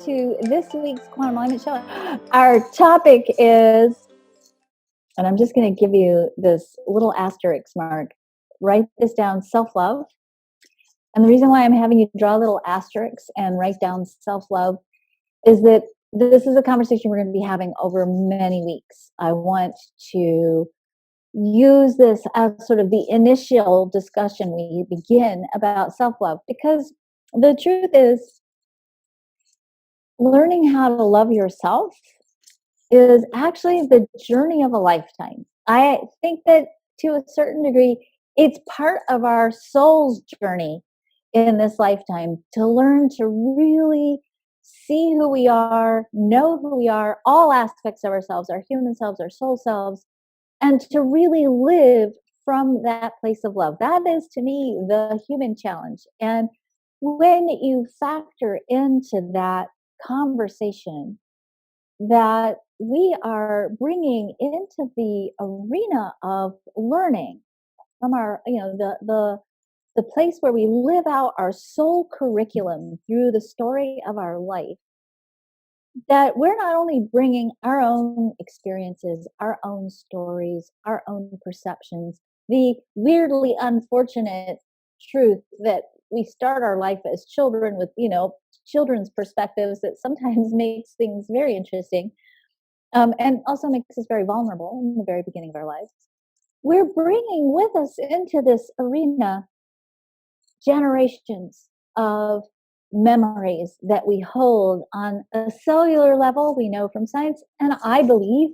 to this week's Quantum Alignment Show. Our topic is, and I'm just going to give you this little asterisk mark, write this down, self-love. And the reason why I'm having you draw little asterisks and write down self-love is that this is a conversation we're going to be having over many weeks. I want to use this as sort of the initial discussion we begin about self-love, because the truth is, learning how to love yourself is actually the journey of a lifetime. I think that to a certain degree, it's part of our soul's journey in this lifetime to learn to really see who we are, know who we are, all aspects of ourselves, our human selves, our soul selves, and to really live from that place of love. That is, to me, the human challenge. And when you factor into that conversation that we are bringing into the arena of learning from our, the place where we live out our soul curriculum through the story of our life, that we're not only bringing our own experiences, our own stories, our own perceptions, the weirdly unfortunate truth that we start our life as children with, children's perspectives that sometimes makes things very interesting, and also makes us very vulnerable in the very beginning of our lives. We're bringing with us into this arena generations of memories that we hold on a cellular level, we know from science, and I believe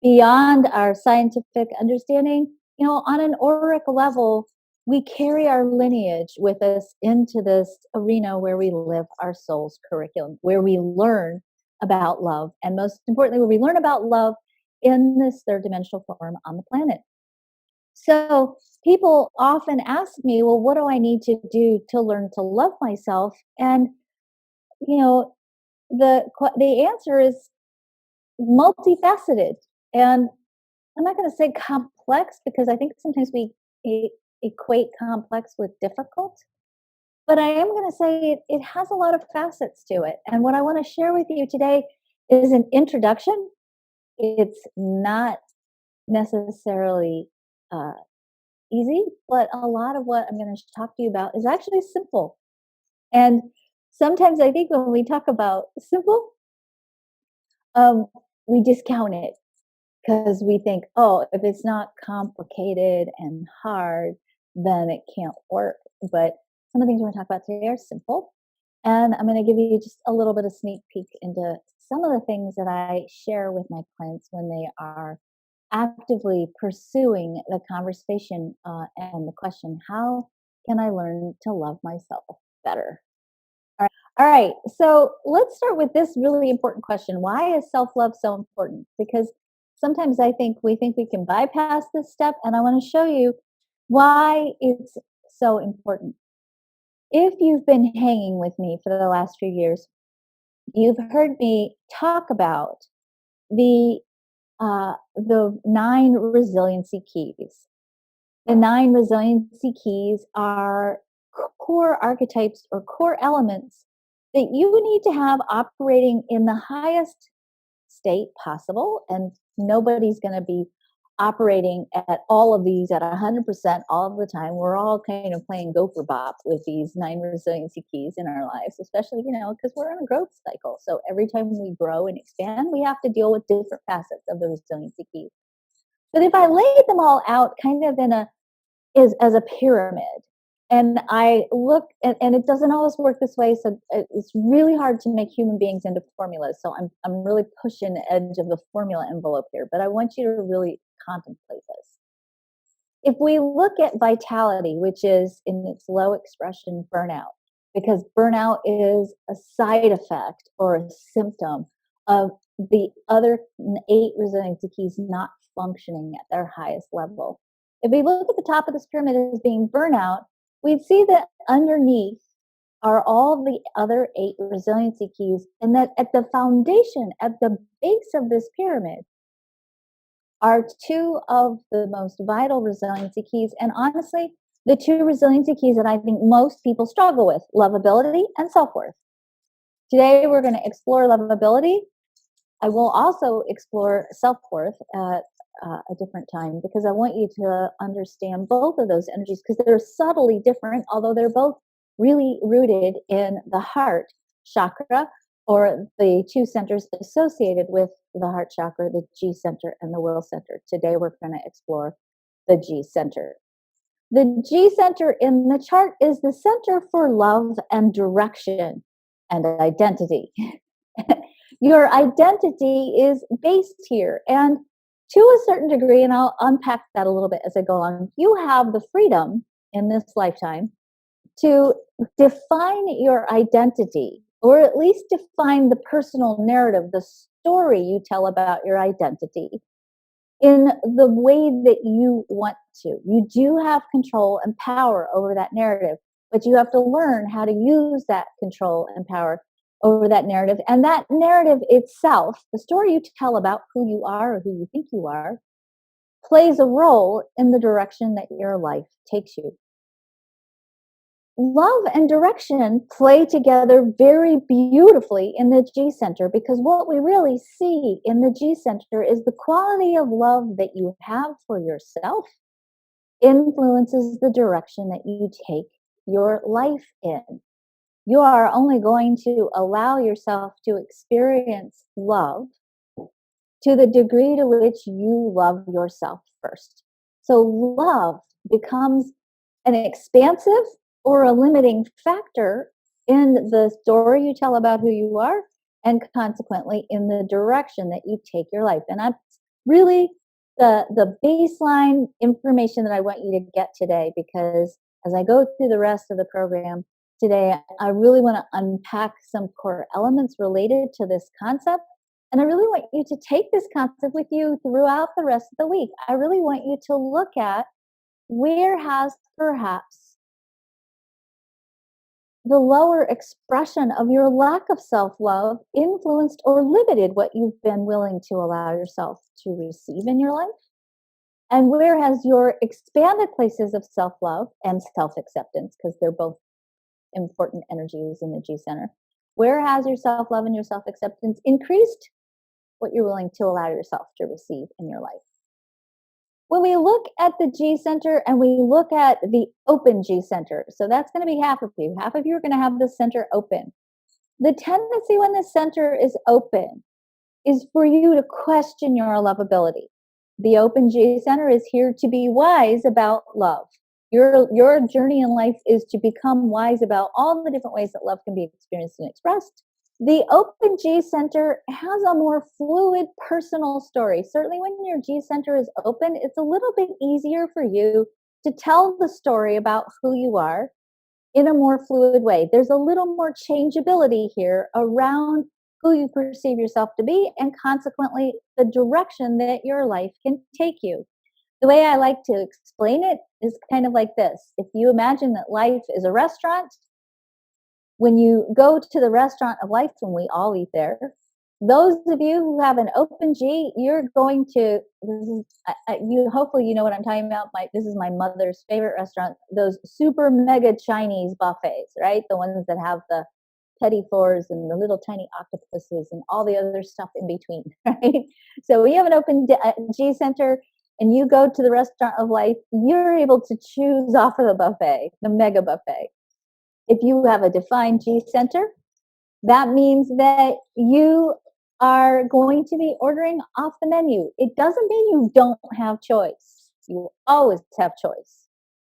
beyond our scientific understanding, on an auric level, we carry our lineage with us into this arena where we live our soul's curriculum, where we learn about love, and most importantly, where we learn about love in this third dimensional form on the planet. So people often ask me, well, what do I need to do to learn to love myself? And, the answer is multifaceted. And I'm not going to say complex, because I think sometimes we equate complex with difficult. But I am going to say it has a lot of facets to it. And what I want to share with you today is an introduction. It's not necessarily easy, but a lot of what I'm going to talk to you about is actually simple. And sometimes I think when we talk about simple, we discount it because we think, oh, if it's not complicated and hard, then it can't work. But some of the things we're going to talk about today are simple. And I'm going to give you just a little bit of sneak peek into some of the things that I share with my clients when they are actively pursuing the conversation and the question, how can I learn to love myself better? All right. So let's start with this really important question. Why is self-love so important? Because sometimes I think we can bypass this step, and I want to show you why it's so important. If you've been hanging with me for the last few years, you've heard me talk about the 9 resiliency keys. The 9 resiliency keys are core archetypes or core elements that you need to have operating in the highest state possible. And nobody's going to be operating at all of these at 100% all of the time. We're all kind of playing gopher bop with these 9 resiliency keys in our lives, especially, because we're on a growth cycle. So every time we grow and expand, we have to deal with different facets of the resiliency keys. But if I lay them all out kind of as a pyramid, and I look, and it doesn't always work this way, so it's really hard to make human beings into formulas. So I'm really pushing the edge of the formula envelope here, but I want you to really contemplate this. If we look at vitality, which is in its low expression burnout, because burnout is a side effect or a symptom of the other 8 resiliency keys not functioning at their highest level. If we look at the top of this pyramid as being burnout, we'd see that underneath are all the other 8 resiliency keys, and that at the foundation, at the base of this pyramid, are 2 of the most vital resiliency keys. And honestly, the 2 resiliency keys that I think most people struggle with, lovability and self-worth. Today, we're going to explore lovability. I will also explore self worth at a different time because I want you to understand both of those energies because they're subtly different, although they're both really rooted in the heart chakra or the two centers associated with the heart chakra, the G center and the will center. Today, we're going to explore the G center. The G center in the chart is the center for love and direction and identity. Your identity is based here. And to a certain degree, and I'll unpack that a little bit as I go along, you have the freedom in this lifetime to define your identity, or at least define the personal narrative, the story you tell about your identity in the way that you want to. You do have control and power over that narrative, but you have to learn how to use that control and power over that narrative. And that narrative itself, the story you tell about who you are or who you think you are, plays a role in the direction that your life takes you. Love and direction play together very beautifully in the G center because what we really see in the G center is the quality of love that you have for yourself influences the direction that you take your life in. You are only going to allow yourself to experience love to the degree to which you love yourself first. So love becomes an expansive or a limiting factor in the story you tell about who you are and consequently in the direction that you take your life. And that's really the baseline information that I want you to get today because as I go through the rest of the program today, I really want to unpack some core elements related to this concept. And I really want you to take this concept with you throughout the rest of the week. I really want you to look at where has perhaps the lower expression of your lack of self-love influenced or limited what you've been willing to allow yourself to receive in your life? And where has your expanded places of self-love and self-acceptance, because they're both important energies in the G center, where has your self-love and your self-acceptance increased what you're willing to allow yourself to receive in your life? When we look at the G center and we look at the open G center, so that's going to be half of you are going to have the center open. The tendency when the center is open is for you to question your lovability. The open G center is here to be wise about love. Your journey in life is to become wise about all the different ways that love can be experienced and expressed. The open G center has a more fluid personal story. Certainly when your G center is open, it's a little bit easier for you to tell the story about who you are in a more fluid way. There's a little more changeability here around who you perceive yourself to be and consequently the direction that your life can take you. The way I like to explain it is kind of like this. If you imagine that life is a restaurant, when you go to the restaurant of life, when we all eat there, those of you who have an open G, you're going to, hopefully you know what I'm talking about. This is my mother's favorite restaurant, those super mega Chinese buffets, right? The ones that have the petit fours and the little tiny octopuses and all the other stuff in between, right? So when you have an open G center and you go to the restaurant of life, you're able to choose off of the buffet, the mega buffet. If you have a defined G center, that means that you are going to be ordering off the menu. It doesn't mean you don't have choice. You always have choice.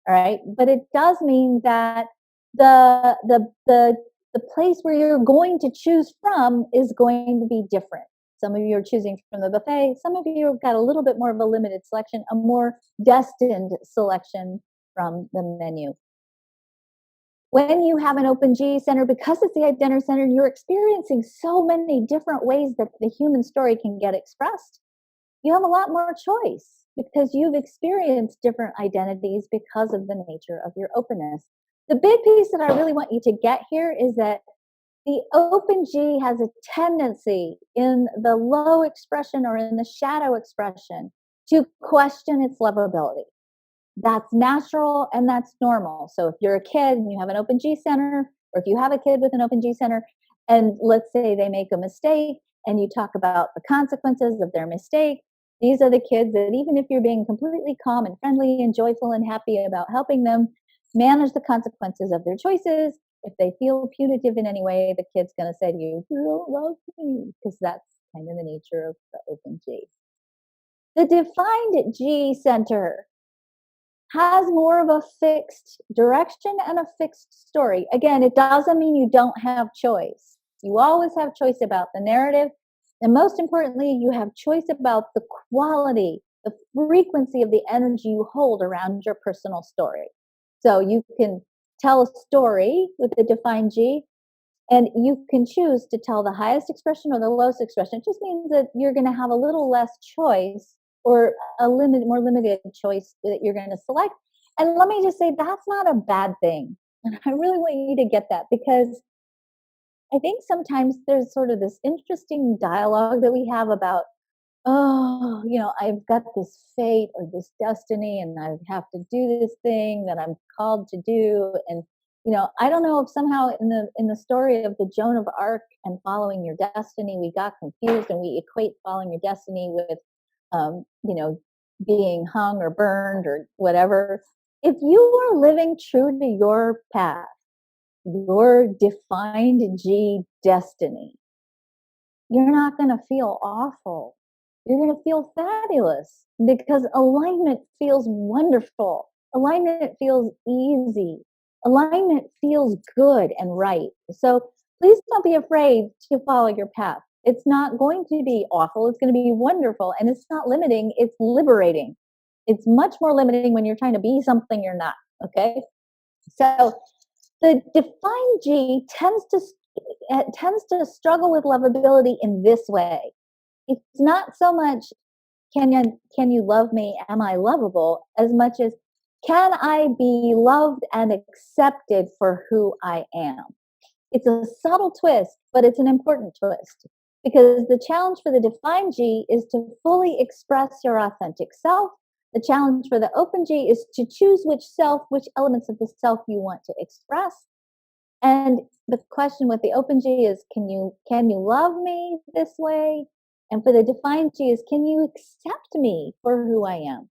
All right. But it does mean that the place where you're going to choose from is going to be different. Some of you are choosing from the buffet. Some of you have got a little bit more of a limited selection, a more destined selection from the menu. When you have an open G center, because it's the identity center, you're experiencing so many different ways that the human story can get expressed. You have a lot more choice because you've experienced different identities because of the nature of your openness. The big piece that I really want you to get here is that the open G has a tendency in the low expression or in the shadow expression to question its lovability. That's natural and that's normal. So if you're a kid and you have an open G center, or if you have a kid with an open G center, And let's say they make a mistake and you talk about the consequences of their mistake. These are the kids that, even if you're being completely calm and friendly and joyful and happy about helping them manage the consequences of their choices, if they feel punitive in any way, the kid's going to say to you, "You don't love me," because that's kind of the nature of the open G. The defined G center has more of a fixed direction and a fixed story. Again, it doesn't mean you don't have choice. You always have choice about the narrative. And most importantly, you have choice about the quality, the frequency of the energy you hold around your personal story. So you can tell a story with a defined G, and you can choose to tell the highest expression or the lowest expression. It just means that you're going to have a little less choice, or more limited choice that you're going to select. And let me just say, that's not a bad thing. And I really want you to get that, because I think sometimes there's sort of this interesting dialogue that we have about, oh, I've got this fate or this destiny, and I have to do this thing that I'm called to do. And, I don't know if somehow in the story of the Joan of Arc and following your destiny, we got confused and we equate following your destiny with, um, you know, being hung or burned or whatever. If you are living true to your path, your defined G destiny, you're not going to feel awful. You're going to feel fabulous, because alignment feels wonderful. Alignment feels easy. Alignment feels good and right. So please don't be afraid to follow your path. It's not going to be awful. It's going to be wonderful. And it's not limiting, it's liberating. It's much more limiting when you're trying to be something you're not. Okay. So the defined G tends to struggle with lovability in this way. It's not so much, can you love me? Am I lovable? As much as, can I be loved and accepted for who I am? It's a subtle twist, but it's an important twist, because the challenge for the defined G is to fully express your authentic self. The challenge for the open G is to choose which elements of the self you want to express. And the question with the open G is, can you love me this way? And for the defined G is, can you accept me for who I am?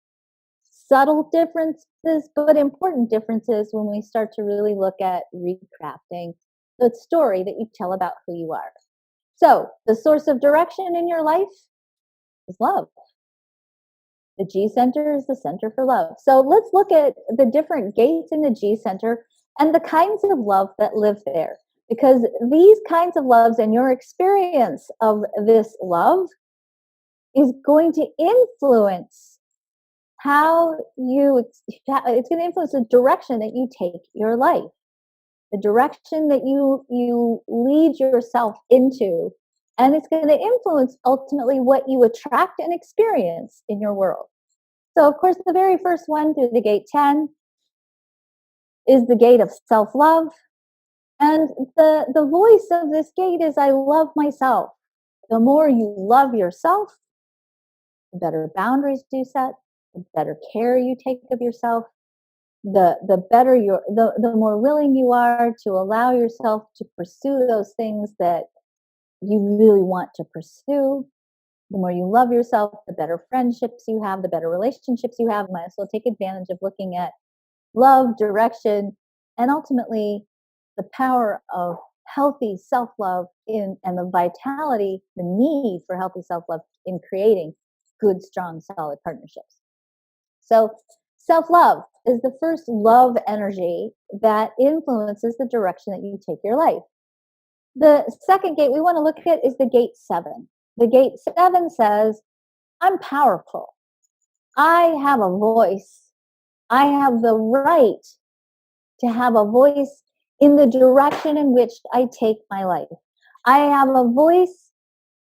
Subtle differences, but important differences when we start to really look at recrafting the story that you tell about who you are. So the source of direction in your life is love. The G center is the center for love. So let's look at the different gates in the G center and the kinds of love that live there. Because these kinds of loves and your experience of this love is going to influence it's going to influence the direction that you take your life, the direction that you lead yourself into. And it's going to influence ultimately what you attract and experience in your world. So, of course, the very first one, through the gate 10, is the gate of self-love. And the voice of this gate is, I love myself. The more you love yourself, the better boundaries you set, the better care you take of yourself, the better the more willing you are to allow yourself to pursue those things that you really want to pursue. The more you love yourself, the better friendships you have, the better relationships you have. Might as well take advantage of looking at love, direction, and ultimately the power of healthy self-love and the vitality, the need for healthy self-love in creating good, strong, solid partnerships. So self-love is the first love energy that influences the direction that you take your life. The second gate we want to look at is the gate 7. The gate 7 says, I'm powerful. I have a voice. I have the right to have a voice in the direction in which I take my life. I have a voice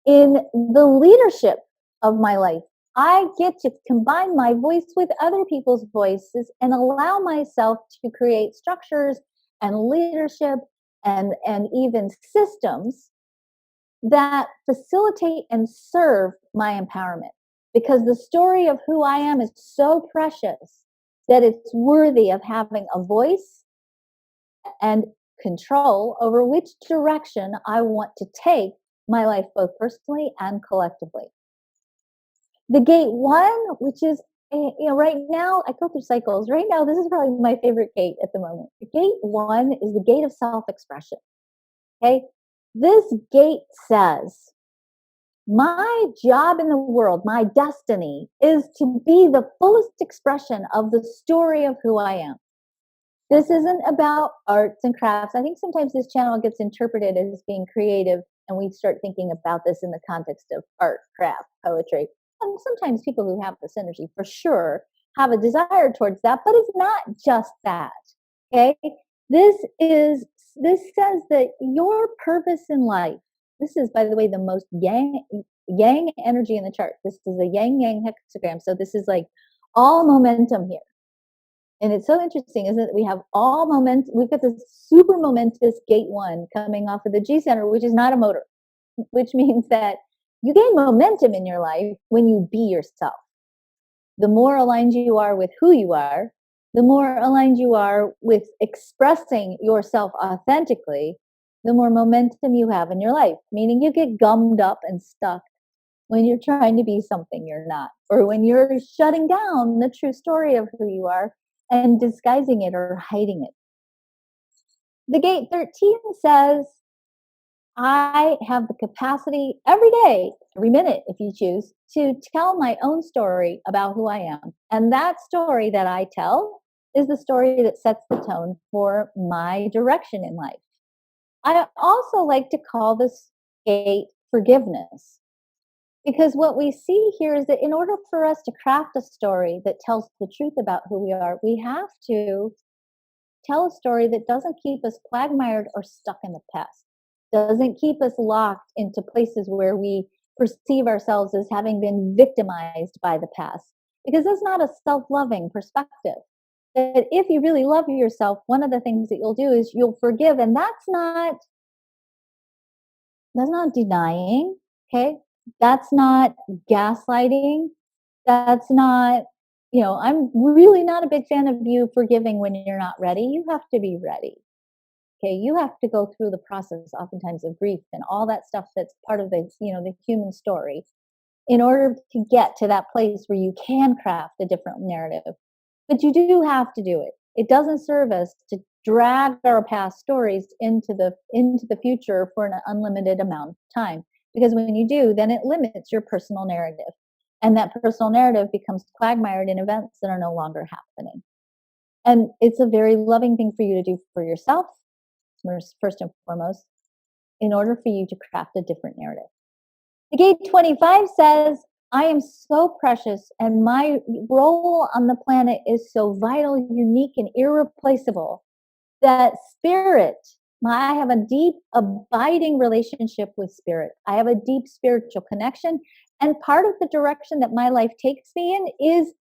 in the leadership of my life. I get to combine my voice with other people's voices and allow myself to create structures and leadership and even systems that facilitate and serve my empowerment. Because the story of who I am is so precious that it's worthy of having a voice and control over which direction I want to take my life, both personally and collectively. The gate one, which is, right now, I go through cycles. Right now, this is probably my favorite gate at the moment. The gate one is the gate of self expression. Okay. This gate says, my job in the world, my destiny is to be the fullest expression of the story of who I am. This isn't about arts and crafts. I think sometimes this channel gets interpreted as being creative, and we start thinking about this in the context of art, craft, poetry. And sometimes people who have this energy for sure have a desire towards that, but it's not just that. Okay? This says that your purpose in life, this is, by the way, the most yang energy in the chart. This is a yang yang hexagram. So this is like all momentum here. And it's so interesting, isn't it? We have all momentum. We've got this super momentous gate one coming off of the G center, which is not a motor, which means that you gain momentum in your life when you be yourself. The more aligned you are with who you are, the more aligned you are with expressing yourself authentically, the more momentum you have in your life. Meaning you get gummed up and stuck when you're trying to be something you're not, or when you're shutting down the true story of who you are and disguising it or hiding it. The gate 13 says, I have the capacity every day, every minute, if you choose, to tell my own story about who I am. And that story that I tell is the story that sets the tone for my direction in life. I also like to call this gate forgiveness. Because what we see here is that in order for us to craft a story that tells the truth about who we are, we have to tell a story that doesn't keep us quagmired or stuck in the past, doesn't keep us locked into places where we perceive ourselves as having been victimized by the past. Because that's not a self-loving perspective. That if you really love yourself, one of the things that you'll do is you'll forgive, and that's not denying, okay? That's not gaslighting. That's not, I'm really not a big fan of you forgiving when you're not ready. You have to be ready. Okay. You have to go through the process oftentimes of grief and all that stuff that's part of the human story in order to get to that place where you can craft a different narrative. But you do have to do it. It doesn't serve us to drag our past stories into the future for an unlimited amount of time. Because when you do, then it limits your personal narrative. And that personal narrative becomes quagmired in events that are no longer happening. And it's a very loving thing for you to do for yourself, first and foremost, in order for you to craft a different narrative. The gate 25 says, I am so precious and my role on the planet is so vital, unique, and irreplaceable that spirit, I have a deep, abiding relationship with spirit. I have a deep spiritual connection. And part of the direction that my life takes me in is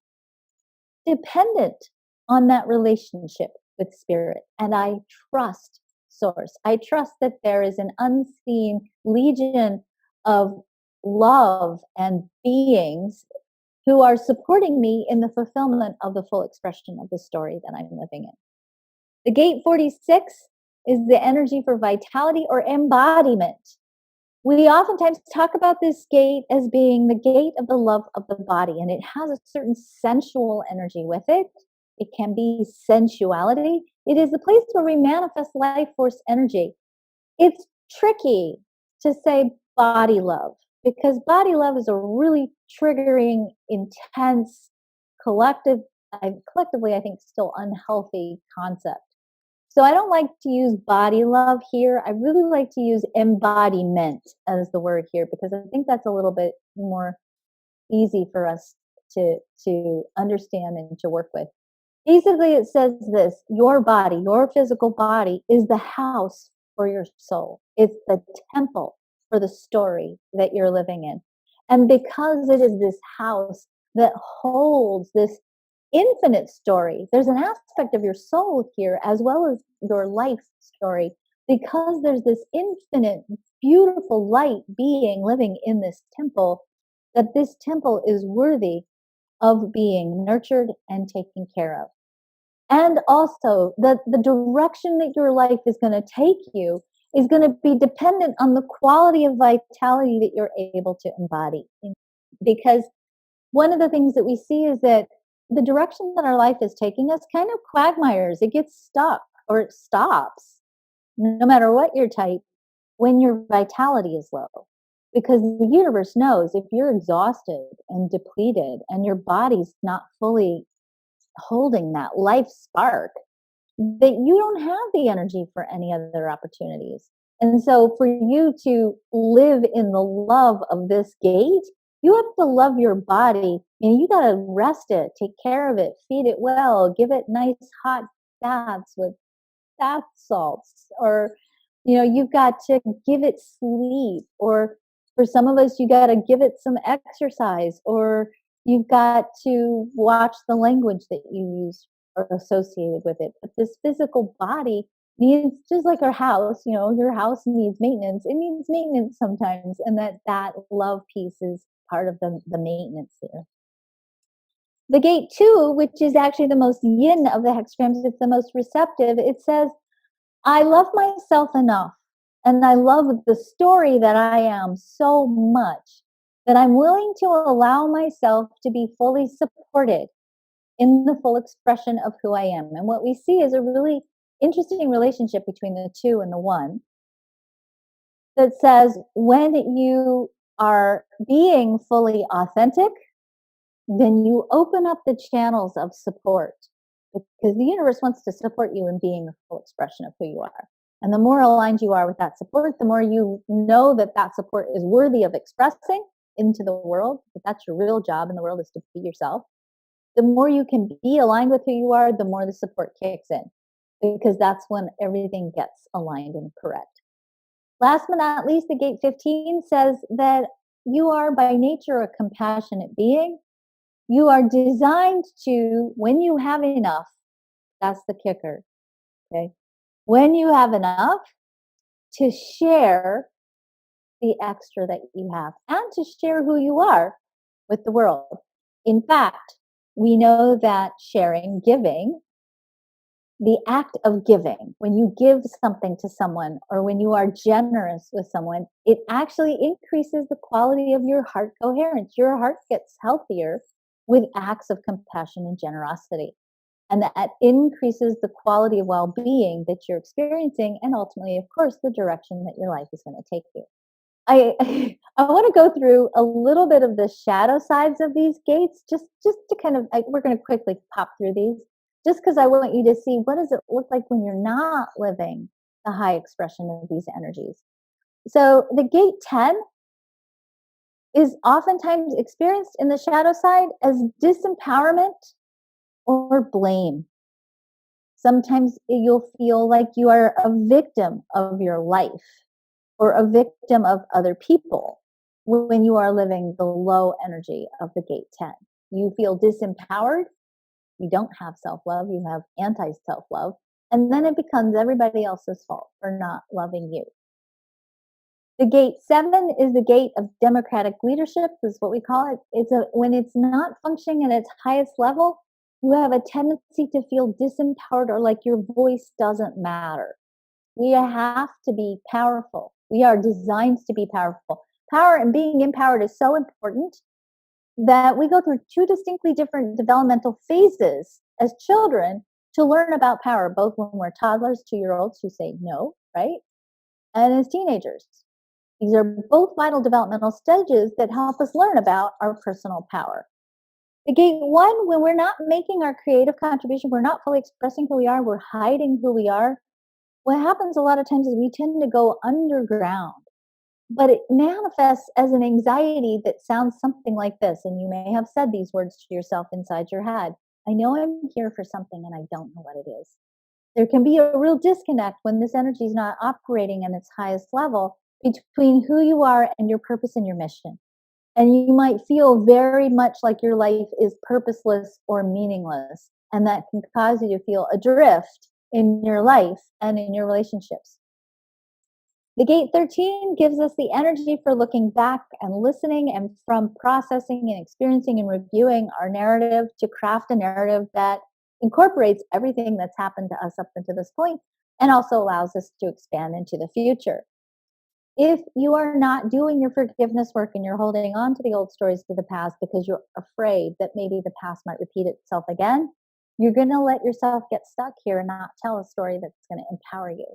dependent on that relationship with spirit. And I trust source. I trust that there is an unseen legion of love and beings who are supporting me in the fulfillment of the full expression of the story that I'm living in. The gate 46 is the energy for vitality or embodiment. We oftentimes talk about this gate as being the gate of the love of the body, and it has a certain sensual energy with it. It can be sensuality. It is the place where we manifest life force energy. It's tricky to say body love because body love is a really triggering, intense, collectively, I think, still unhealthy concept. So I don't like to use body love here. I really like to use embodiment as the word here because I think that's a little bit more easy for us to understand and to work with. Basically, it says this: your body, your physical body, is the house for your soul. It's the temple for the story that you're living in. And because it is this house that holds this infinite story, there's an aspect of your soul here as well as your life story, because there's this infinite, beautiful light being living in this temple, that this temple is worthy of being nurtured and taken care of. And also, the direction that your life is going to take you is going to be dependent on the quality of vitality that you're able to embody. Because one of the things that we see is that the direction that our life is taking us kind of quagmires. It gets stuck or it stops, no matter what your type, when your vitality is low. Because the universe knows if you're exhausted and depleted and your body's not fully holding that life spark, that you don't have the energy for any other opportunities. And so for you to live in the love of this gate, you have to love your body and you got to rest it, take care of it, feed it well, give it nice hot baths with bath salts, or you've got to give it sleep, or for some of us you got to give it some exercise, or you've got to watch the language that you use or associated with it. But this physical body needs, just like our house, your house needs maintenance. It needs maintenance sometimes, and that love piece is part of the maintenance there. The gate 2, which is actually the most yin of the hexagrams, it's the most receptive. It says, I love myself enough and I love the story that I am so much that I'm willing to allow myself to be fully supported in the full expression of who I am. And what we see is a really interesting relationship between the 2 and the 1 that says when you are being fully authentic, then you open up the channels of support, because the universe wants to support you in being the full expression of who you are. And the more aligned you are with that support, the more you know that that support is worthy of expressing into the world, that that's your real job in the world, is to be yourself. The more you can be aligned with who you are, the more the support kicks in, because that's when everything gets aligned and correct. Last but not least, the gate 15 says that you are by nature a compassionate being. You are designed to, when you have enough, that's the kicker, okay? When you have enough, to share the extra that you have and to share who you are with the world. In fact, we know that sharing, giving, the act of giving, when you give something to someone or when you are generous with someone, it actually increases the quality of your heart coherence. Your heart gets healthier with acts of compassion and generosity. And that increases the quality of well-being that you're experiencing, and ultimately, of course, the direction that your life is going to take you. I I want to go through a little bit of the shadow sides of these gates, just to kind of, we're going to quickly pop through these, just because I want you to see what does it look like when you're not living the high expression of these energies. So the gate 10 is oftentimes experienced in the shadow side as disempowerment or blame. Sometimes you'll feel like you are a victim of your life or a victim of other people when you are living the low energy of the gate 10. You feel disempowered. You don't have self-love. You have anti-self-love. And then it becomes everybody else's fault for not loving you. The gate 7 is the gate of democratic leadership, is what we call it. When it's not functioning at its highest level, you have a tendency to feel disempowered or like your voice doesn't matter. We have to be powerful. We are designed to be powerful. Power and being empowered is so important that we go through 2 distinctly different developmental phases as children to learn about power, both when we're toddlers, 2-year-olds who say no, right? And as teenagers. These are both vital developmental stages that help us learn about our personal power. The gate 1, when we're not making our creative contribution, we're not fully expressing who we are, we're hiding who we are. What happens a lot of times is we tend to go underground, but it manifests as an anxiety that sounds something like this. And you may have said these words to yourself inside your head. I know I'm here for something and I don't know what it is. There can be a real disconnect when this energy is not operating at its highest level between who you are and your purpose and your mission. And you might feel very much like your life is purposeless or meaningless. And that can cause you to feel adrift in your life and in your relationships. The gate 13 gives us the energy for looking back and listening, and from processing and experiencing and reviewing our narrative to craft a narrative that incorporates everything that's happened to us up until this point and also allows us to expand into the future. If you are not doing your forgiveness work and you're holding on to the old stories of the past because you're afraid that maybe the past might repeat itself again, you're going to let yourself get stuck here and not tell a story that's going to empower you.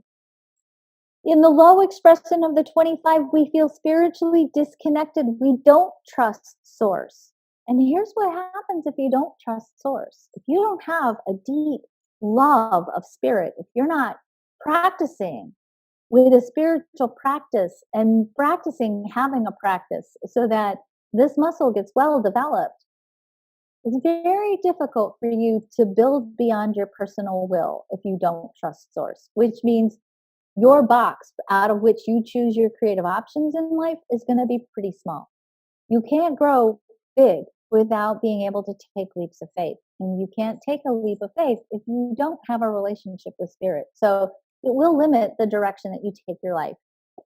In the low expression of the 25, we feel spiritually disconnected. We don't trust source. And here's what happens if you don't trust source. If you don't have a deep love of spirit, if you're not practicing with a spiritual practice and practicing having a practice so that this muscle gets well developed, it's very difficult for you to build beyond your personal will if you don't trust source, which means your box out of which you choose your creative options in life is going to be pretty small. You can't grow big without being able to take leaps of faith. And you can't take a leap of faith if you don't have a relationship with spirit. So it will limit the direction that you take your life.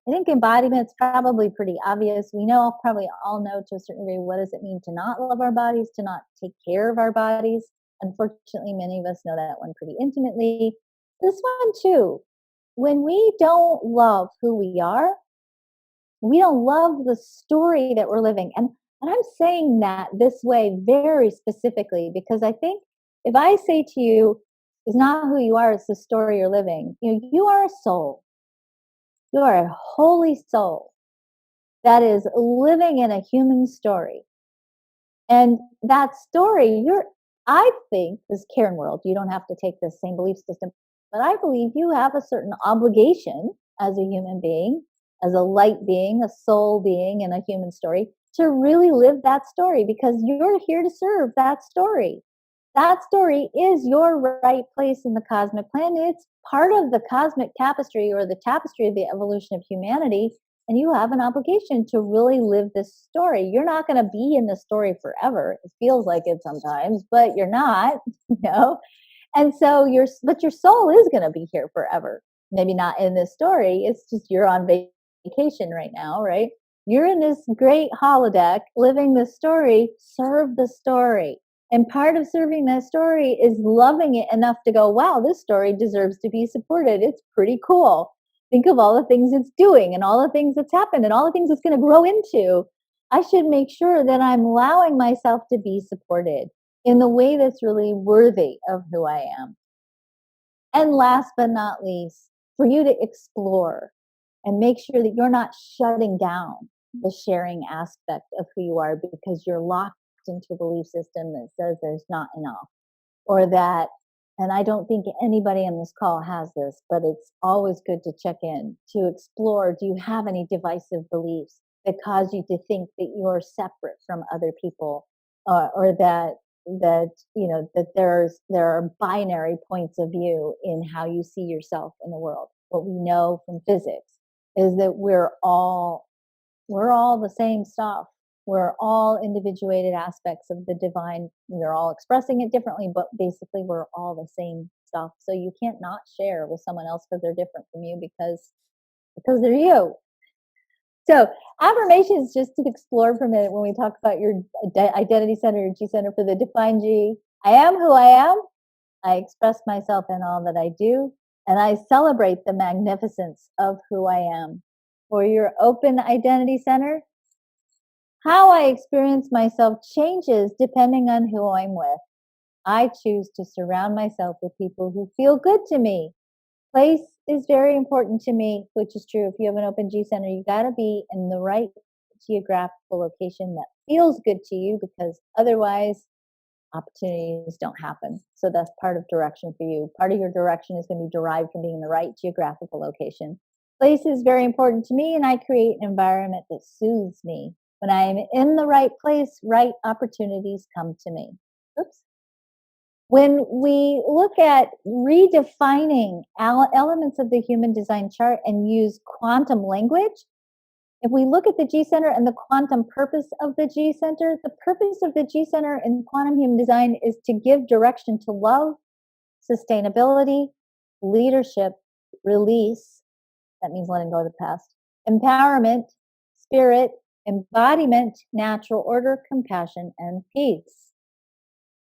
I think embodiment's probably pretty obvious. We know, probably all know to a certain degree, what does it mean to not love our bodies, to not take care of our bodies. Unfortunately, many of us know that one pretty intimately. This one too. When we don't love who we are, we don't love the story that we're living. And I'm saying that this way very specifically because I think if I say to you, it's not who you are, it's the story you're living. You are a soul. You are a holy soul that is living in a human story. And that story, I think, this Karen world, you don't have to take the same belief system, but I believe you have a certain obligation as a human being, as a light being, a soul being in a human story, to really live that story because you're here to serve that story. That story is your right place in the cosmic plan. It's part of the cosmic tapestry or the tapestry of the evolution of humanity. And you have an obligation to really live this story. You're not going to be in the story forever. It feels like it sometimes, but you're not, you know? And so but your soul is going to be here forever. Maybe not in this story. It's just you're on vacation right now, right? You're in this great holodeck living the story. Serve the story. And part of serving that story is loving it enough to go, wow, this story deserves to be supported. It's pretty cool. Think of all the things it's doing and all the things that's happened and all the things it's going to grow into. I should make sure that I'm allowing myself to be supported in the way that's really worthy of who I am. And last but not least, for you to explore and make sure that you're not shutting down the sharing aspect of who you are because you're locked into a belief system that says there's not enough or that, and I don't think anybody on this call has this, but it's always good to check in to explore, do you have any divisive beliefs that cause you to think that you're separate from other people or that there are binary points of view in how you see yourself in the world. What we know from physics is that we're all the same stuff. We're all individuated aspects of the divine. We're all expressing it differently, but basically we're all the same stuff. So you can't not share with someone else because they're different from you because they're you. So affirmations, just to explore for a minute when we talk about your identity center, your G center for the defined G. I am who I am. I express myself in all that I do, and I celebrate the magnificence of who I am. For your open identity center, how I experience myself changes depending on who I'm with. I choose to surround myself with people who feel good to me. Place is very important to me, which is true. If you have an open G center, you got to be in the right geographical location that feels good to you because otherwise opportunities don't happen. So that's part of direction for you. Part of your direction is going to be derived from being in the right geographical location. Place is very important to me, and I create an environment that soothes me. When I am in the right place, right opportunities come to me. Oops. When we look at redefining elements of the human design chart and use quantum language, if we look at the G center and the quantum purpose of the G center, the purpose of the G center in quantum human design is to give direction to love, sustainability, leadership, release. That means letting go of the past, empowerment, spirit, embodiment, natural order, compassion, and peace.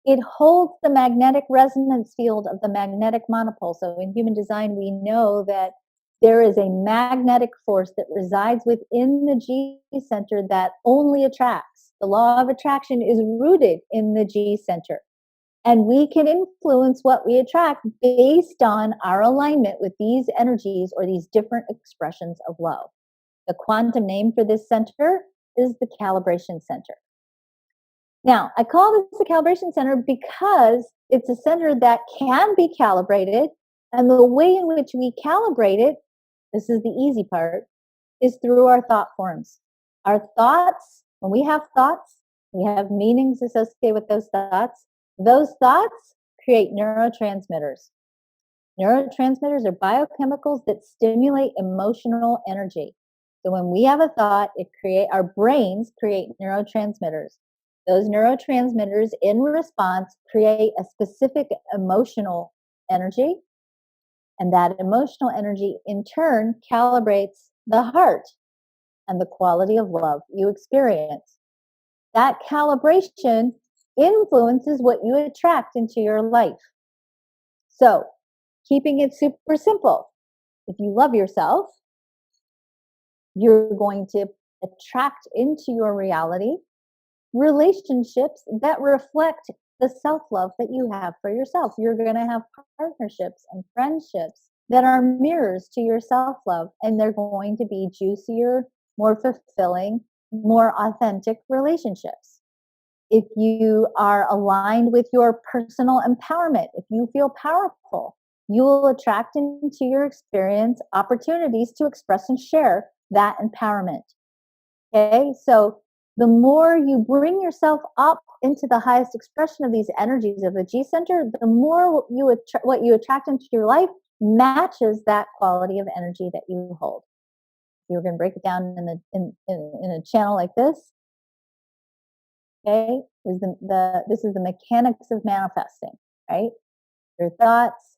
It holds the magnetic resonance field of the magnetic monopole. So in human design, we know that there is a magnetic force that resides within the G center that only attracts. The law of attraction is rooted in the G center. And we can influence what we attract based on our alignment with these energies or these different expressions of love. The quantum name for this center is the calibration center. Now, I call this the calibration center because it's a center that can be calibrated. And the way in which we calibrate it, this is the easy part, is through our thought forms. Our thoughts, when we have thoughts, we have meanings associated with those thoughts. Those thoughts create neurotransmitters. Neurotransmitters are biochemicals that stimulate emotional energy. So when we have a thought, our brains create neurotransmitters. Those neurotransmitters in response create a specific emotional energy, and that emotional energy in turn calibrates the heart and the quality of love you experience. That calibration influences what you attract into your life. So, keeping it super simple, if you love yourself, you're going to attract into your reality relationships that reflect the self-love that you have for yourself. You're going to have partnerships and friendships that are mirrors to your self-love, and they're going to be juicier, more fulfilling, more authentic relationships. If you are aligned with your personal empowerment, if you feel powerful, you will attract into your experience opportunities to express and share that empowerment. Okay, so the more you bring yourself up into the highest expression of these energies of the G center, the more what you attract into your life matches that quality of energy that you hold. You're going to break it down in a channel like this. Okay, this is the mechanics of manifesting, right? Your thoughts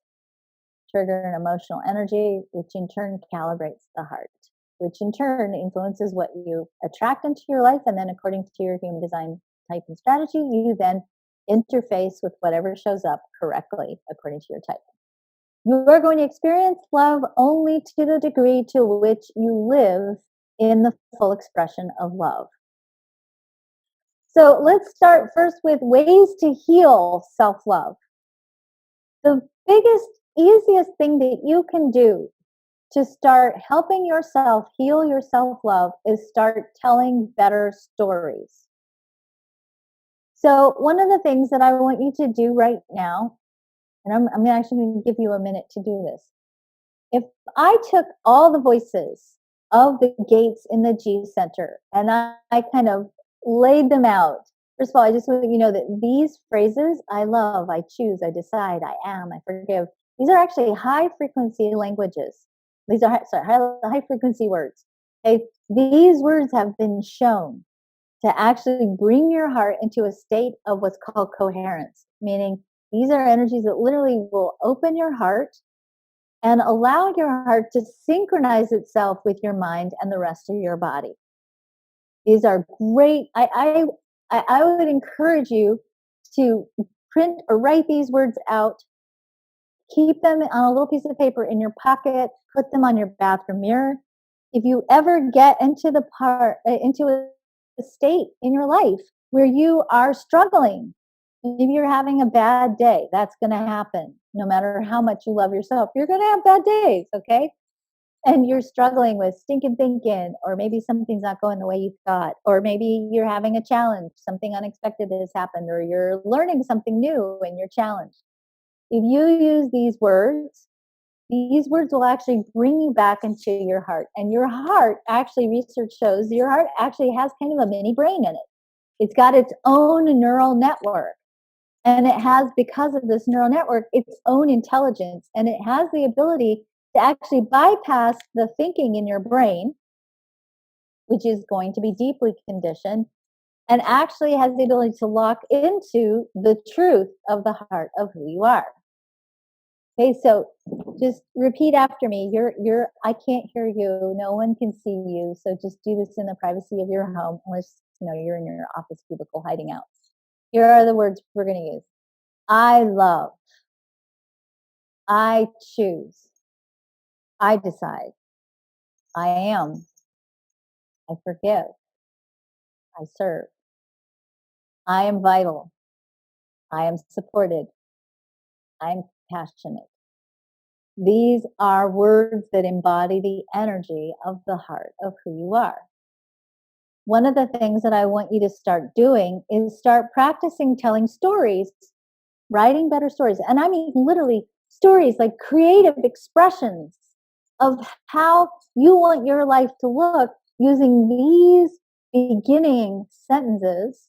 trigger an emotional energy, which in turn calibrates the heart, which in turn influences what you attract into your life. And then according to your human design type and strategy, you then interface with whatever shows up correctly according to your type. You are going to experience love only to the degree to which you live in the full expression of love. So let's start first with ways to heal self-love. The biggest, easiest thing that you can do to start helping yourself heal your self-love is start telling better stories. So one of the things that I want you to do right now, and I'm actually going to give you a minute to do this. If I took all the voices of the gates in the G center and I kind of laid them out. First of all, I just want you to know that these phrases, I love, I choose, I decide, I am, I forgive, these are actually high frequency languages. These are high frequency words. Okay? These words have been shown to actually bring your heart into a state of what's called coherence, meaning these are energies that literally will open your heart and allow your heart to synchronize itself with your mind and the rest of your body. These are great. I would encourage you to print or write these words out. Keep them on a little piece of paper in your pocket. Put them on your bathroom mirror. If you ever get into a state in your life where you are struggling, if you're having a bad day, that's going to happen. No matter how much you love yourself, you're going to have bad days, okay? And you're struggling with stinking thinking, or maybe something's not going the way you thought, or maybe you're having a challenge, something unexpected has happened, or you're learning something new and you're challenged. If you use these words will actually bring you back into your heart. And your heart, actually, research shows your heart actually has kind of a mini brain in it. It's got its own neural network. And it has, because of this neural network, its own intelligence. And it has the ability to actually bypass the thinking in your brain, which is going to be deeply conditioned, and actually has the ability to lock into the truth of the heart of who you are. Okay, so just repeat after me. I can't hear you. No one can see you. So just do this in the privacy of your home, unless you're in your office cubicle hiding out. Here are the words we're going to use. I love, I choose, I decide, I am, I forgive, I serve, I am vital, I am supported, I am passionate. These are words that embody the energy of the heart of who you are. One of the things that I want you to start doing is start practicing telling stories, writing better stories. And I mean, literally, stories like creative expressions of how you want your life to look using these beginning sentences.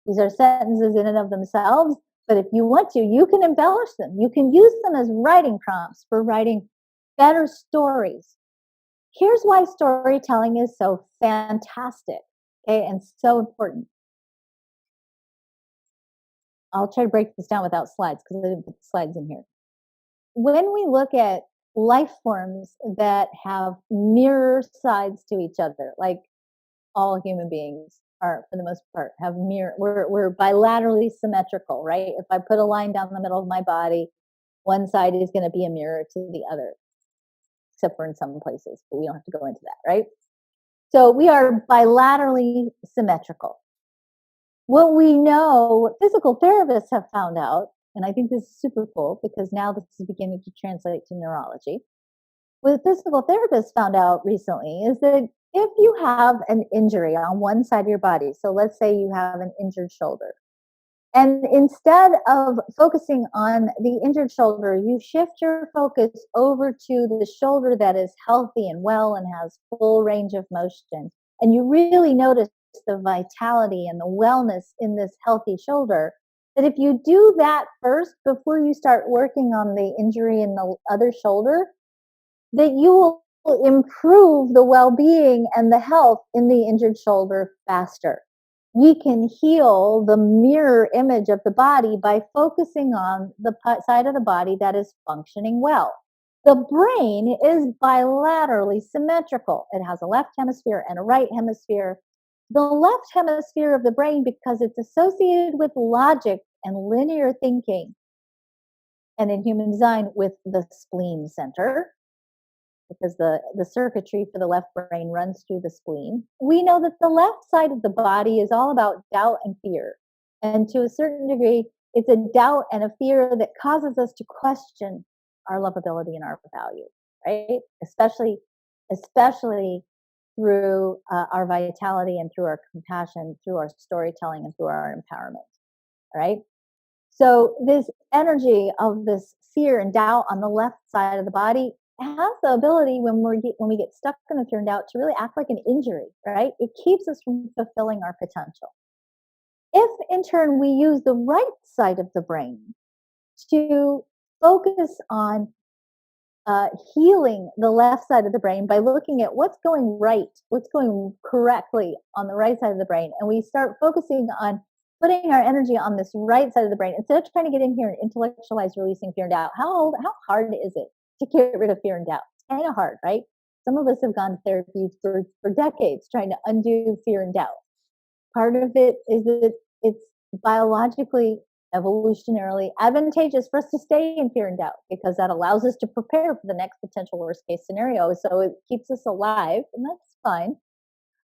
These are sentences in and of themselves, but if you want to, you can embellish them. You can use them as writing prompts for writing better stories. Here's why storytelling is so fantastic, okay, and so important. I'll try to break this down without slides because I didn't put the slides in here. When we look at life forms that have mirror sides to each other, like all human beings are for the most part have mirror, we're bilaterally symmetrical, right? If I put a line down the middle of my body, one side is going to be a mirror to the other, except for in some places, but we don't have to go into that, right? So we are bilaterally symmetrical. What we know, what physical therapists have found out, and I think this is super cool because now this is beginning to translate to neurology. What physical therapists found out recently is that if you have an injury on one side of your body, so let's say you have an injured shoulder, and instead of focusing on the injured shoulder, you shift your focus over to the shoulder that is healthy and well and has full range of motion. And you really notice the vitality and the wellness in this healthy shoulder. That if you do that first before you start working on the injury in the other shoulder, that you will improve the well being and the health in the injured shoulder faster. We can heal the mirror image of the body by focusing on the side of the body that is functioning well. The brain is bilaterally symmetrical. It has a left hemisphere and a right hemisphere. The left hemisphere of the brain, because it's associated with logic and linear thinking, and in human design with the spleen center, because the circuitry for the left brain runs through the spleen. We know that the left side of the body is all about doubt and fear. And to a certain degree, it's a doubt and a fear that causes us to question our lovability and our value, right? Especially through our vitality and through our compassion, through our storytelling and through our empowerment, right? So this energy of this fear and doubt on the left side of the body has the ability when we get stuck in the fear and doubt to really act like an injury, right? It keeps us from fulfilling our potential. If in turn we use the right side of the brain to focus on healing the left side of the brain by looking at what's going right, what's going correctly on the right side of the brain, and we start focusing on putting our energy on this right side of the brain instead of trying to get in here and intellectualize releasing fear and doubt. How hard is it to get rid of fear and doubt? It's kind of hard, right? Some of us have gone to therapy for decades trying to undo fear and doubt. Part of it is that it's biologically, evolutionarily advantageous for us to stay in fear and doubt because that allows us to prepare for the next potential worst case scenario. So it keeps us alive, and that's fine.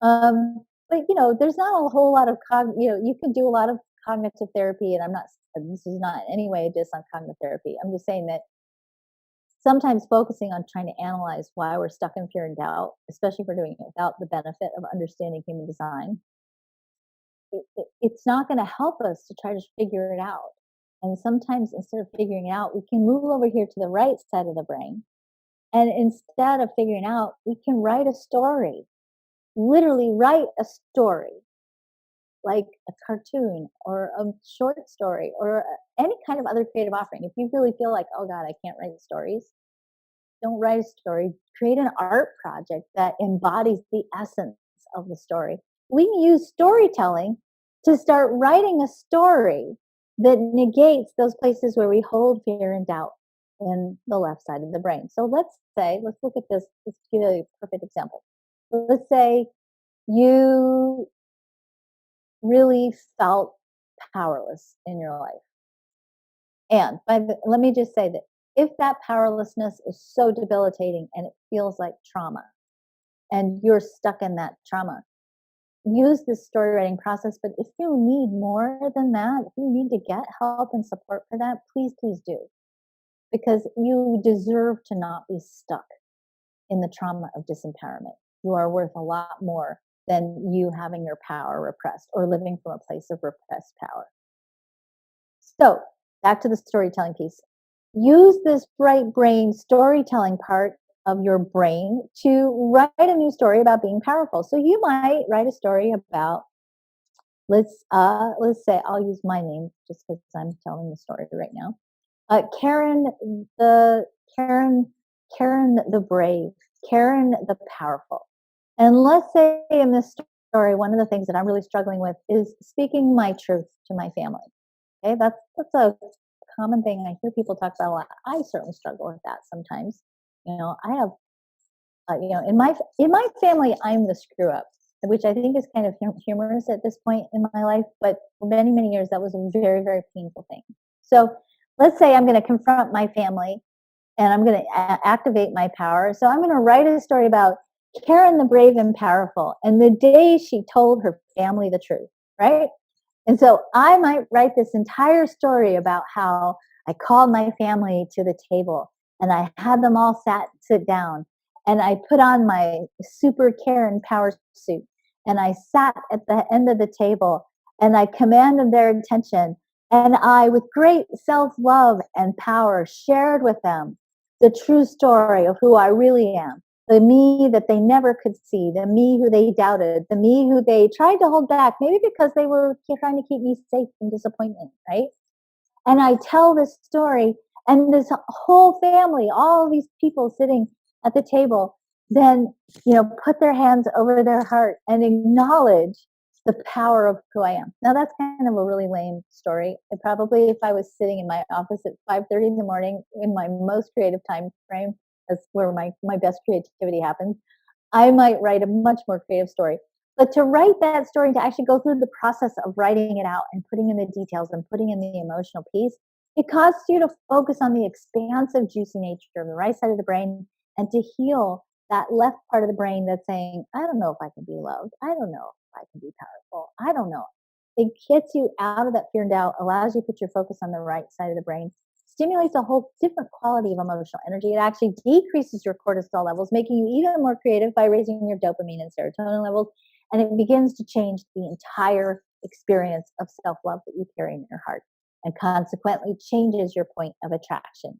But there's not a whole lot of you can do a lot of cognitive therapy, and this is not in any way just on cognitive therapy. I'm just saying that sometimes focusing on trying to analyze why we're stuck in fear and doubt, especially if we're doing it without the benefit of understanding human design, it's not going to help us to try to figure it out. And sometimes instead of figuring it out, we can move over here to the right side of the brain. And instead of figuring out, we can write a story, literally write a story, like a cartoon or a short story or any kind of other creative offering. If you really feel like, oh God, I can't write stories, don't write a story. Create an art project that embodies the essence of the story. We can use storytelling to start writing a story that negates those places where we hold fear and doubt in the left side of the brain. So let's look at this. Let's give you a perfect example. Let's say you really felt powerless in your life. Let me just say that if that powerlessness is so debilitating and it feels like trauma and you're stuck in that trauma, use this story writing process. But if you need more than that, if you need to get help and support for that, please, please do. Because you deserve to not be stuck in the trauma of disempowerment. You are worth a lot more than you having your power repressed or living from a place of repressed power. So, back to the storytelling piece. Use this right brain storytelling part of your brain to write a new story about being powerful. So you might write a story about, let's say I'll use my name just because I'm telling the story right now. Karen the Karen Karen the brave, Karen the powerful. And let's say in this story, one of the things that I'm really struggling with is speaking my truth to my family. Okay, that's a common thing I hear people talk about a lot. I certainly struggle with that sometimes. I have, in my family, I'm the screw up, which I think is kind of humorous at this point in my life. But for many, many years, that was a very, very painful thing. So let's say I'm going to confront my family and I'm going to activate my power. So I'm going to write a story about Karen the brave and powerful and the day she told her family the truth, right? And so I might write this entire story about how I called my family to the table and I had them all sit down and I put on my super Karen power suit and I sat at the end of the table and I commanded their attention and I, with great self-love and power, shared with them the true story of who I really am, the me that they never could see, the me who they doubted, the me who they tried to hold back, maybe because they were trying to keep me safe from disappointment, right? And I tell this story, and this whole family, all these people sitting at the table, then, put their hands over their heart and acknowledge the power of who I am. Now that's kind of a really lame story. It probably, if I was sitting in my office at 5:30 in the morning in my most creative time frame, that's where my best creativity happens, I might write a much more creative story. But to write that story, to actually go through the process of writing it out and putting in the details and putting in the emotional piece, it causes you to focus on the expansive, juicy nature of the right side of the brain and to heal that left part of the brain that's saying, I don't know if I can be loved. I don't know if I can be powerful. I don't know. It gets you out of that fear and doubt, allows you to put your focus on the right side of the brain, stimulates a whole different quality of emotional energy. It actually decreases your cortisol levels, making you even more creative by raising your dopamine and serotonin levels. And it begins to change the entire experience of self-love that you carry in your heart and consequently changes your point of attraction.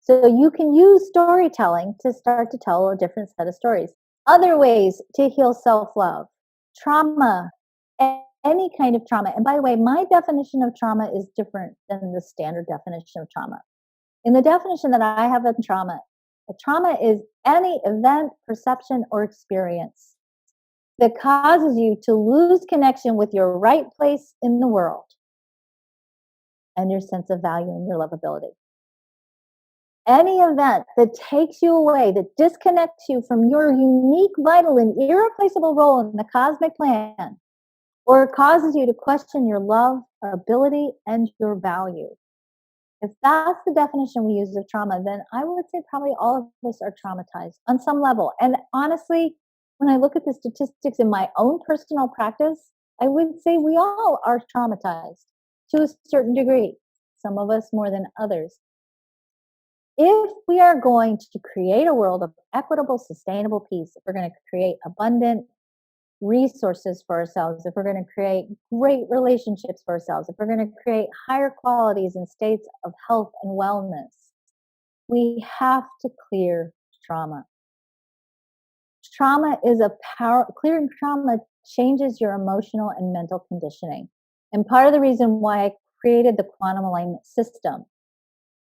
So you can use storytelling to start to tell a different set of stories. Other ways to heal self-love, trauma, any kind of trauma. And by the way, my definition of trauma is different than the standard definition of trauma. In the definition that I have of trauma, a trauma is any event, perception, or experience that causes you to lose connection with your right place in the world and your sense of value and your lovability. Any event that takes you away, that disconnects you from your unique, vital, and irreplaceable role in the cosmic plan, or causes you to question your love, ability, and your value. If that's the definition we use of trauma, then I would say probably all of us are traumatized on some level. And honestly, when I look at the statistics in my own personal practice, I would say we all are traumatized to a certain degree, some of us more than others. If we are going to create a world of equitable, sustainable peace, if we're going to create abundant resources for ourselves, if we're going to create great relationships for ourselves, if we're going to create higher qualities and states of health and wellness, we have to clear trauma. Clearing trauma changes your emotional and mental conditioning. And part of the reason why I created the quantum alignment system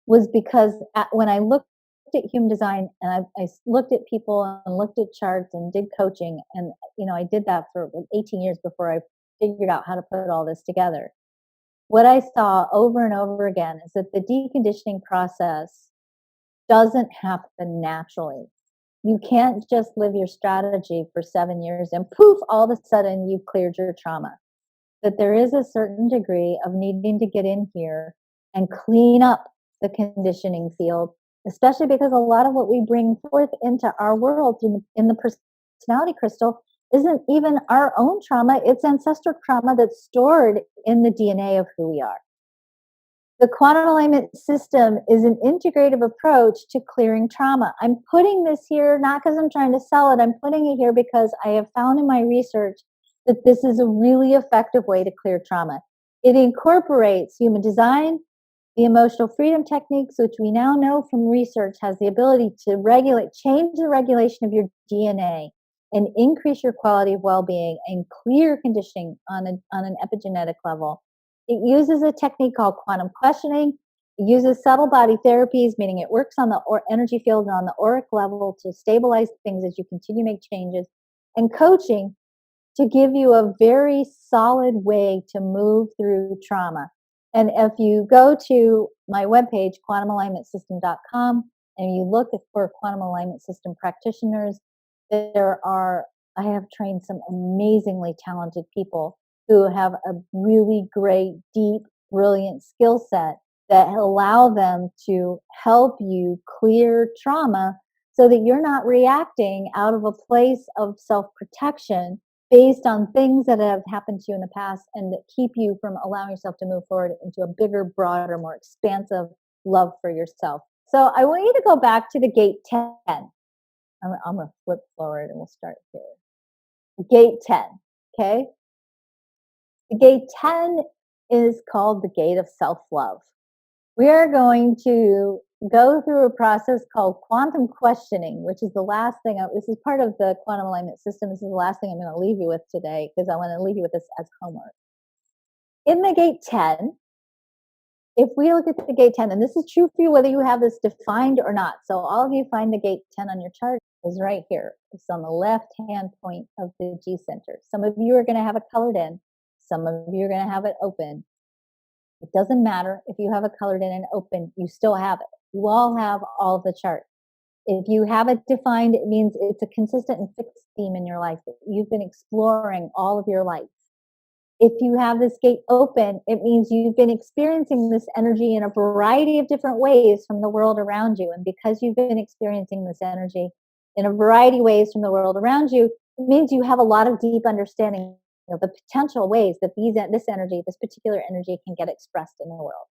was because when I looked at human design and I looked at people and looked at charts and did coaching, and I did that for 18 years before I figured out how to put all this together. What I saw over and over again is that the deconditioning process doesn't happen naturally. You can't just live your strategy for 7 years and poof, all of a sudden you've cleared your trauma. That there is a certain degree of needing to get in here and clean up the conditioning field, especially because a lot of what we bring forth into our world in the personality crystal isn't even our own trauma, it's ancestral trauma that's stored in the DNA of who we are. The quantum alignment system is an integrative approach to clearing trauma. I'm putting this here not because I'm trying to sell it, I'm putting it here because I have found in my research that this is a really effective way to clear trauma. It incorporates human design, the emotional freedom techniques, which we now know from research has the ability to regulate, change the regulation of your DNA and increase your quality of well-being and clear conditioning on an epigenetic level. It uses a technique called quantum questioning. It uses subtle body therapies, meaning it works on the energy field and on the auric level to stabilize things as you continue to make changes, and coaching to give you a very solid way to move through trauma. And if you go to my webpage, quantumalignmentsystem.com, and you look for quantum alignment system practitioners, I have trained some amazingly talented people who have a really great, deep, brilliant skill set that allow them to help you clear trauma so that you're not reacting out of a place of self-protection based on things that have happened to you in the past and that keep you from allowing yourself to move forward into a bigger, broader, more expansive love for yourself. So I want you to go back to the gate 10. I'm going to flip forward and we'll start here. Gate 10, okay? The gate 10 is called the gate of self-love. We are going to go through a process called quantum questioning, which is the last thing, this is part of the quantum alignment system. This is the last thing I'm going to leave you with today because I want to leave you with this as homework. In the gate 10, if we look at the gate 10, and this is true for you whether you have this defined or not. So all of you find the gate 10 on your chart is right here. It's on the left-hand point of the G center. Some of you are going to have it colored in. Some of you are going to have it open. It doesn't matter if you have it colored in and open, you still have it. You all have all of the chart. If you have it defined, it means it's a consistent and fixed theme in your life that you've been exploring all of your life. If you have this gate open, it means you've been experiencing this energy in a variety of different ways from the world around you. And because you've been experiencing this energy in a variety of ways from the world around you, it means you have a lot of deep understanding of the potential ways that this particular energy can get expressed in the world.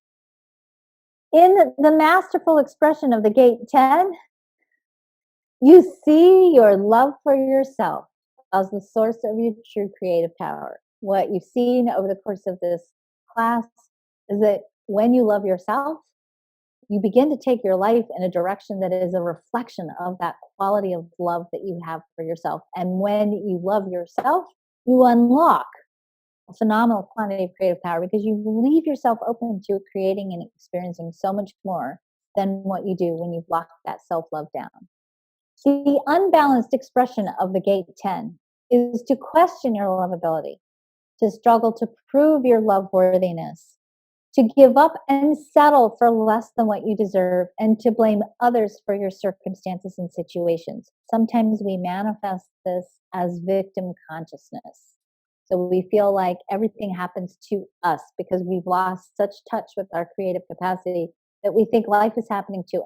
In the masterful expression of the gate 10, you see your love for yourself as the source of your true creative power. What you've seen over the course of this class is that when you love yourself, you begin to take your life in a direction that is a reflection of that quality of love that you have for yourself. And when you love yourself, you unlock a phenomenal quantity of creative power because you leave yourself open to creating and experiencing so much more than what you do when you've locked that self-love down. The unbalanced expression of the gate 10 is to question your lovability, to struggle to prove your love worthiness, to give up and settle for less than what you deserve, and to blame others for your circumstances and situations. Sometimes we manifest this as victim consciousnness. So we feel like everything happens to us because we've lost such touch with our creative capacity that we think life is happening to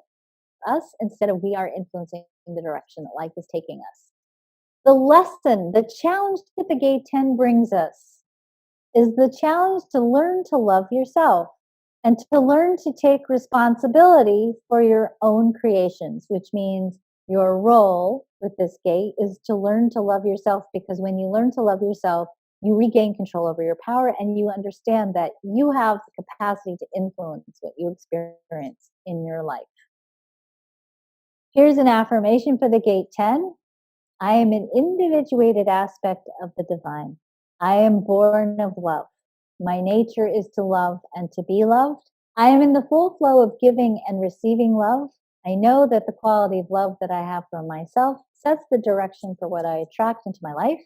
us instead of we are influencing the direction that life is taking us. The lesson, the challenge that the gate 10 brings us is the challenge to learn to love yourself and to learn to take responsibility for your own creations, which means your role with this gate is to learn to love yourself, because when you learn to love yourself, you regain control over your power and you understand that you have the capacity to influence what you experience in your life. Here's an affirmation for the gate 10. I am an individuated aspect of the divine. I am born of love. My nature is to love and to be loved. I am in the full flow of giving and receiving love. I know that the quality of love that I have for myself sets the direction for what I attract into my life.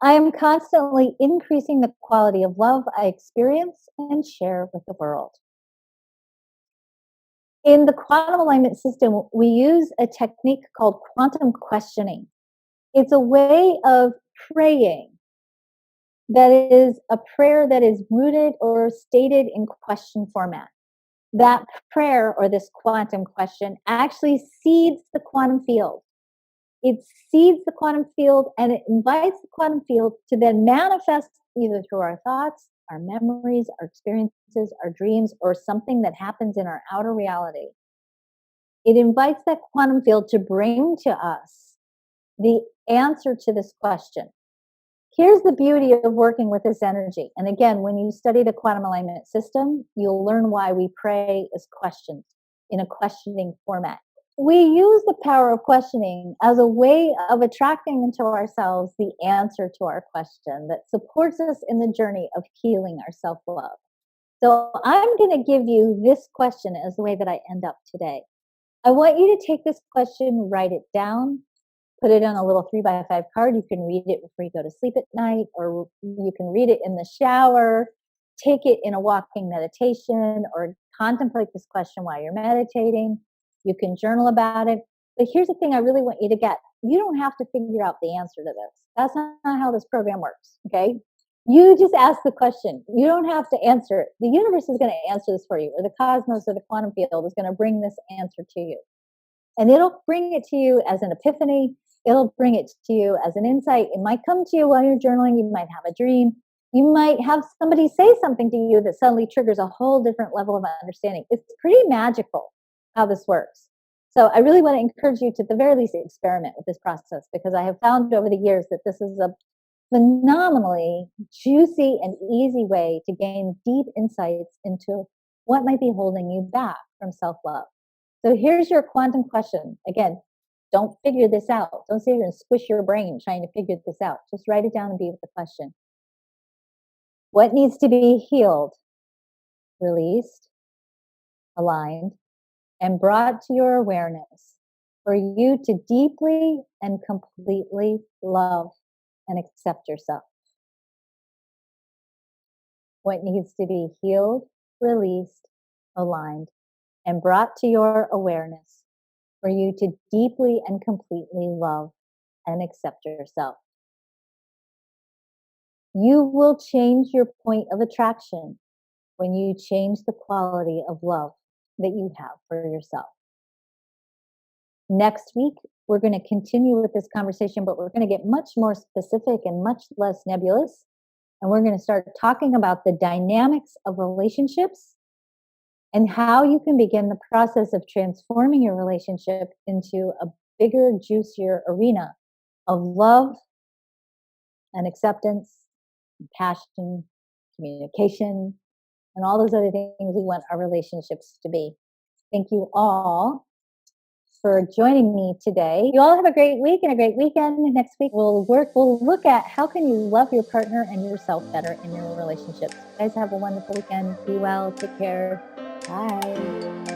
I am constantly increasing the quality of love I experience and share with the world. In the quantum alignment system, we use a technique called quantum questioning. It's a way of praying that is a prayer that is rooted or stated in question format. that prayer or this quantum question actually seeds the quantum field. It seeds the quantum field and it invites the quantum field to then manifest either through our thoughts, our memories, our experiences, our dreams, or something that happens in our outer reality. It invites that quantum field to bring to us the answer to this question. Here's the beauty of working with this energy. And again, when you study the quantum alignment system, you'll learn why we pray as questions in a questioning format. We use the power of questioning as a way of attracting into ourselves the answer to our question that supports us in the journey of healing our self-love. So I'm going to give you this question as the way that I end up today. I want you to take this question, write it down, put it on a little 3x5 card. You can read it before you go to sleep at night, or you can read it in the shower, take it in a walking meditation, or contemplate this question while you're meditating. You can journal about it. But here's the thing I really want you to get. You don't have to figure out the answer to this. That's not how this program works, okay? You just ask the question. You don't have to answer it. The universe is going to answer this for you, or the cosmos or the quantum field is going to bring this answer to you. And it'll bring it to you as an epiphany. It'll bring it to you as an insight. It might come to you while you're journaling. You might have a dream. You might have somebody say something to you that suddenly triggers a whole different level of understanding. It's pretty magical how this works. So I really want to encourage you to, at the very least, experiment with this process, because I have found over the years that this is a phenomenally juicy and easy way to gain deep insights into what might be holding you back from self-love. So here's your quantum question. Again, don't figure this out. Don't sit here and squish your brain trying to figure this out. Just write it down and be with the question. What needs to be healed, released, aligned, and brought to your awareness for you to deeply and completely love and accept yourself? What needs to be healed, released, aligned, and brought to your awareness for you to deeply and completely love and accept yourself? You will change your point of attraction when you change the quality of love that you have for yourself. Next week, we're going to continue with this conversation, but we're going to get much more specific and much less nebulous. And we're going to start talking about the dynamics of relationships and how you can begin the process of transforming your relationship into a bigger, juicier arena of love and acceptance, and passion, communication, and all those other things we want our relationships to be. Thank you all for joining me today. You all have a great week and a great weekend. Next week we'll look at how can you love your partner and yourself better in your relationships. You guys have a wonderful weekend. Be well. Take care. Bye.